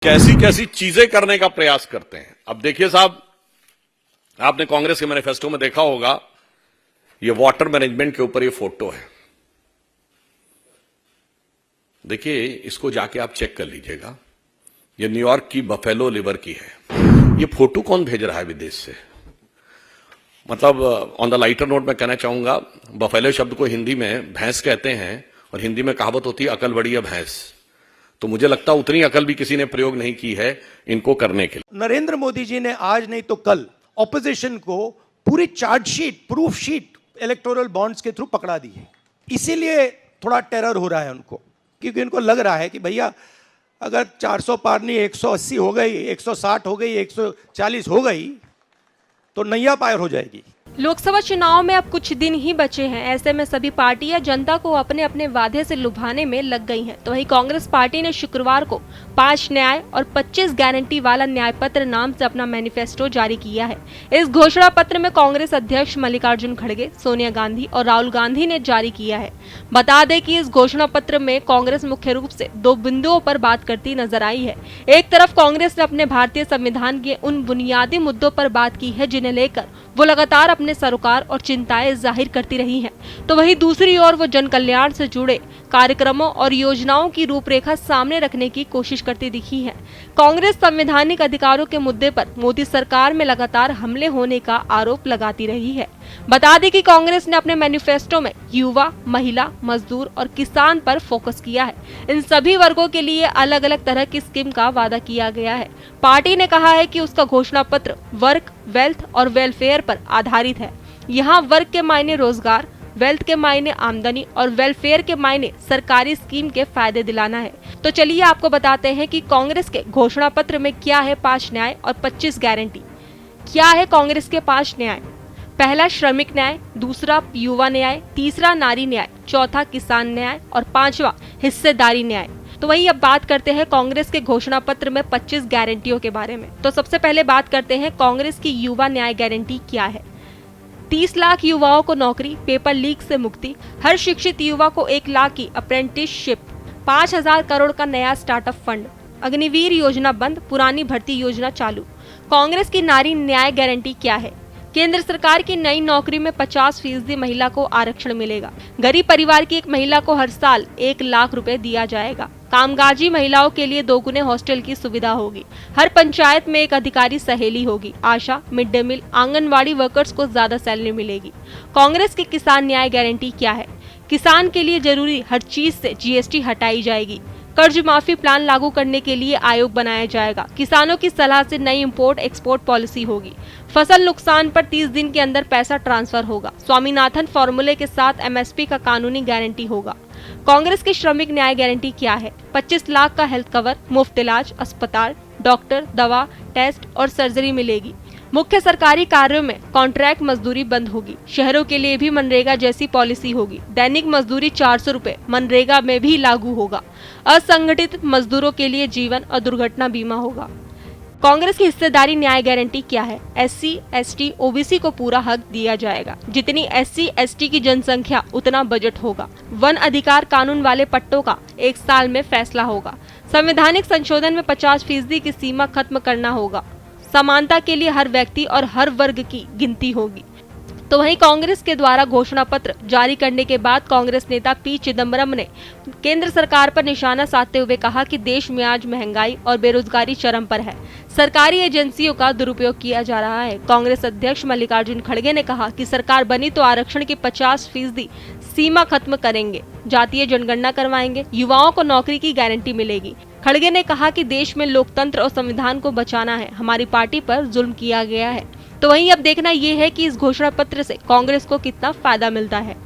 कैसी कैसी चीजें करने का प्रयास करते हैं। अब देखिए साहब, आपने कांग्रेस के मैनिफेस्टो में देखा होगा, ये वाटर मैनेजमेंट के ऊपर ये फोटो है। देखिए, इसको जाके आप चेक कर लीजिएगा। ये न्यूयॉर्क की बफेलो लिवर की है। ये फोटो कौन भेज रहा है विदेश से? मतलब ऑन द लाइटर नोट में कहना चाहूंगा, बफेलो शब्द को हिंदी में भैंस कहते हैं और हिंदी में कहावत होती है अकल बड़ी है भैंस। तो मुझे लगता है उतनी अकल भी किसी ने प्रयोग नहीं की है इनको करने के लिए। नरेंद्र मोदी जी ने आज नहीं तो कल ऑपोजिशन को पूरी chargesheet, proof sheet electoral bonds के थ्रू पकड़ा दी है। इसीलिए थोड़ा टेरर हो रहा है उनको, क्योंकि उनको लग रहा है कि भैया अगर 400 पार नहीं 180 हो गई, 160 हो गई, 140 हो गई तो नैया पार हो जाएगी। लोकसभा चुनाव में अब कुछ दिन ही बचे हैं। ऐसे में सभी पार्टियां जनता को अपने अपने वादे से लुभाने में लग गई हैं। तो वहीं कांग्रेस पार्टी ने शुक्रवार को 5 न्याय और 25 गारंटी वाला न्याय पत्र नाम से अपना मैनिफेस्टो जारी किया है। इस घोषणा पत्र में कांग्रेस अध्यक्ष मल्लिकार्जुन खड़गे, सोनिया गांधी और राहुल गांधी ने जारी किया है। बता दें कि इस घोषणा पत्र में कांग्रेस मुख्य रूप से 2 बिंदुओं पर बात करती नजर आई है। एक तरफ कांग्रेस ने अपने भारतीय संविधान के उन बुनियादी मुद्दों पर बात की है जिन्हें लेकर वो लगातार अपने सरोकार और चिंताएं जाहिर करती रही हैं। तो वहीं दूसरी ओर वो जन कल्याण से जुड़े कार्यक्रमों और योजनाओं की रूपरेखा सामने रखने की कोशिश करती दिखी है। कांग्रेस संवैधानिक अधिकारों के मुद्दे पर मोदी सरकार में लगातार हमले होने का आरोप लगाती रही है। बता दें कि कांग्रेस ने अपने मैनिफेस्टो में युवा, महिला, मजदूर और किसान पर फोकस किया है। इन सभी वर्गों के लिए अलग अलग तरह की स्कीम का वादा किया गया है। पार्टी ने कहा है कि उसका घोषणा पत्र वर्क, वेल्थ और वेलफेयर पर आधारित है। यहाँ वर्क के मायने रोजगार, वेल्थ के मायने आमदनी और वेलफेयर के मायने सरकारी स्कीम के फायदे दिलाना है। तो चलिए आपको बताते हैं कि कांग्रेस के घोषणा पत्र में क्या है 5 न्याय और 25 गारंटी। क्या है कांग्रेस के 5 न्याय? पहला श्रमिक न्याय, दूसरा युवा न्याय, तीसरा नारी न्याय, चौथा किसान न्याय और 5वां हिस्सेदारी न्याय। तो वही अब बात करते हैं कांग्रेस के घोषणा पत्र में 25 गारंटियों के बारे में। तो सबसे पहले बात करते हैं कांग्रेस की युवा न्याय गारंटी क्या है। 30 लाख युवाओं को नौकरी, पेपर लीक से मुक्ति, हर शिक्षित युवा को 1 लाख की अप्रेंटिसशिप, 5,000 करोड़ का नया स्टार्टअप फंड, अग्निवीर योजना बंद, पुरानी भर्ती योजना चालू। कांग्रेस की नारी न्याय गारंटी क्या है? केंद्र सरकार की नई नौकरी में 50% महिला को आरक्षण मिलेगा। गरीब परिवार की एक महिला को हर साल 1 लाख रुपए दिया जाएगा। कामगाजी महिलाओं के लिए 2 गुने हॉस्टल की सुविधा होगी। हर पंचायत में एक अधिकारी सहेली होगी। ASHA, mid day meal, anganwadi workers को ज्यादा सैलरी मिलेगी। कांग्रेस की किसान न्याय गारंटी क्या है? किसान के लिए जरूरी हर चीज से GST हटाई जाएगी। कर्ज माफी प्लान लागू करने के लिए आयोग बनाया जाएगा। किसानों की सलाह से नई इंपोर्ट एक्सपोर्ट पॉलिसी होगी। फसल नुकसान पर 30 दिन के अंदर पैसा ट्रांसफर होगा। स्वामीनाथन फॉर्मूले के साथ MSP का कानूनी गारंटी होगा। कांग्रेस की श्रमिक न्याय गारंटी क्या है? 25 लाख का हेल्थ कवर, मुफ्त इलाज, अस्पताल, डॉक्टर, दवा, टेस्ट और सर्जरी मिलेगी। मुख्य सरकारी कार्यों में कॉन्ट्रैक्ट मजदूरी बंद होगी। शहरों के लिए भी मनरेगा जैसी पॉलिसी होगी। दैनिक मजदूरी 400 रुपए मनरेगा में भी लागू होगा। असंगठित मजदूरों के लिए जीवन और दुर्घटना बीमा होगा। कांग्रेस की हिस्सेदारी न्याय गारंटी क्या है? SC, ST, OBC को पूरा हक दिया जाएगा। जितनी SC, ST की जनसंख्या उतना बजट होगा। वन अधिकार कानून वाले पट्टों का 1 साल में फैसला होगा। संवैधानिक संशोधन में 50% की सीमा खत्म करना होगा। समानता के लिए हर व्यक्ति और हर वर्ग की गिनती होगी। तो वहीं कांग्रेस के द्वारा घोषणा पत्र जारी करने के बाद कांग्रेस नेता P चिदंबरम ने केंद्र सरकार पर निशाना साधते हुए कहा कि देश में आज महंगाई और बेरोजगारी चरम पर है। सरकारी एजेंसियों का दुरुपयोग किया जा रहा है। कांग्रेस अध्यक्ष मल्लिकार्जुन खड़गे ने कहा कि सरकार बनी तो आरक्षण की 50% सीमा खत्म करेंगे, जातीय जनगणना करवाएंगे, युवाओं को नौकरी की गारंटी मिलेगी। खड़गे ने कहा कि देश में लोकतंत्र और संविधान को बचाना है। हमारी पार्टी पर जुल्म किया गया है। तो वहीं अब देखना ये है कि इस घोषणा पत्र से कांग्रेस को कितना फायदा मिलता है।